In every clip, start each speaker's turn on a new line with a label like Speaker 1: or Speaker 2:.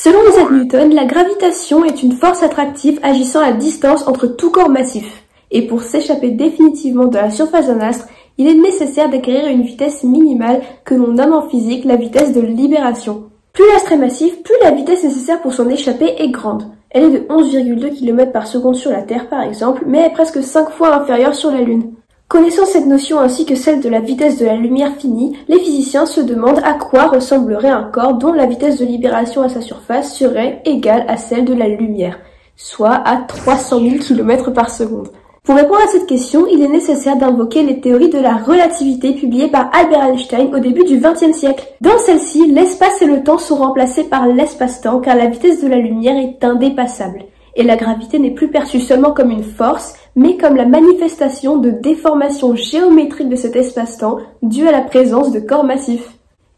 Speaker 1: Selon Isaac Newton, la gravitation est une force attractive agissant à distance entre tout corps massif. Et pour s'échapper définitivement de la surface d'un astre, il est nécessaire d'acquérir une vitesse minimale que l'on nomme en physique la vitesse de libération. Plus l'astre est massif, plus la vitesse nécessaire pour s'en échapper est grande. Elle est de 11,2 km par seconde sur la Terre par exemple, mais est presque 5 fois inférieure sur la Lune. Connaissant cette notion ainsi que celle de la vitesse de la lumière finie, les physiciens se demandent à quoi ressemblerait un corps dont la vitesse de libération à sa surface serait égale à celle de la lumière, soit à 300 000 km par seconde. Pour répondre à cette question, il est nécessaire d'invoquer les théories de la relativité publiées par Albert Einstein au début du XXe siècle. Dans celle-ci, l'espace et le temps sont remplacés par l'espace-temps car la vitesse de la lumière est indépassable. Et la gravité n'est plus perçue seulement comme une force, mais comme la manifestation de déformations géométriques de cet espace-temps due à la présence de corps massifs.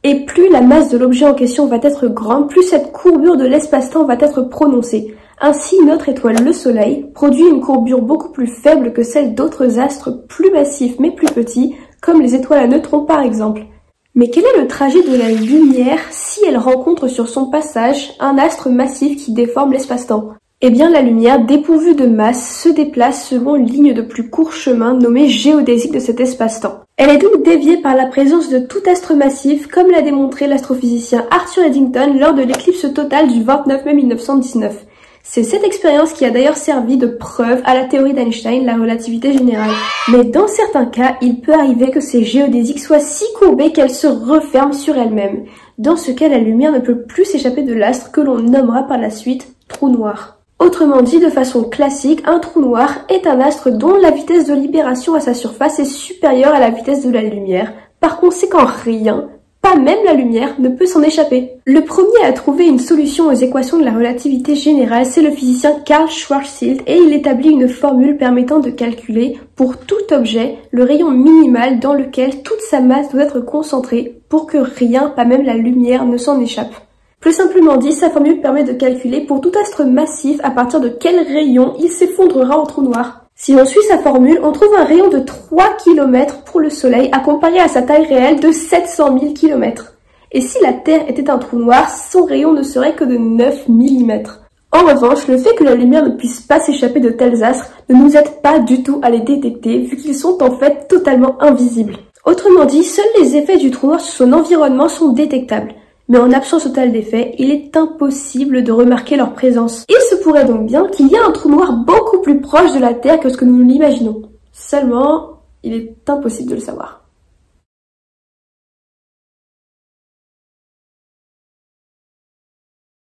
Speaker 1: Et plus la masse de l'objet en question va être grande, plus cette courbure de l'espace-temps va être prononcée. Ainsi, notre étoile, le Soleil, produit une courbure beaucoup plus faible que celle d'autres astres plus massifs mais plus petits, comme les étoiles à neutrons par exemple. Mais quel est le trajet de la lumière si elle rencontre sur son passage un astre massif qui déforme l'espace-temps ? Eh bien, la lumière, dépourvue de masse, se déplace selon une ligne de plus court chemin nommée géodésique de cet espace-temps. Elle est donc déviée par la présence de tout astre massif, comme l'a démontré l'astrophysicien Arthur Eddington lors de l'éclipse totale du 29 mai 1919. C'est cette expérience qui a d'ailleurs servi de preuve à la théorie d'Einstein, la relativité générale. Mais dans certains cas, il peut arriver que ces géodésiques soient si courbées qu'elles se referment sur elles-mêmes. Dans ce cas, la lumière ne peut plus s'échapper de l'astre que l'on nommera par la suite trou noir. Autrement dit, de façon classique, un trou noir est un astre dont la vitesse de libération à sa surface est supérieure à la vitesse de la lumière. Par conséquent, rien, pas même la lumière, ne peut s'en échapper. Le premier à trouver une solution aux équations de la relativité générale, c'est le physicien Karl Schwarzschild et il établit une formule permettant de calculer, pour tout objet, le rayon minimal dans lequel toute sa masse doit être concentrée pour que rien, pas même la lumière, ne s'en échappe. Plus simplement dit, sa formule permet de calculer pour tout astre massif à partir de quel rayon il s'effondrera en trou noir. Si l'on suit sa formule, on trouve un rayon de 3 km pour le Soleil à comparer à sa taille réelle de 700 000 km. Et si la Terre était un trou noir, son rayon ne serait que de 9 mm. En revanche, le fait que la lumière ne puisse pas s'échapper de tels astres ne nous aide pas du tout à les détecter vu qu'ils sont en fait totalement invisibles. Autrement dit, seuls les effets du trou noir sur son environnement sont détectables. Mais en absence totale d'effet, il est impossible de remarquer leur présence. Il se pourrait donc bien qu'il y ait un trou noir beaucoup plus proche de la Terre que ce que nous l'imaginons. Seulement, il est impossible de le savoir.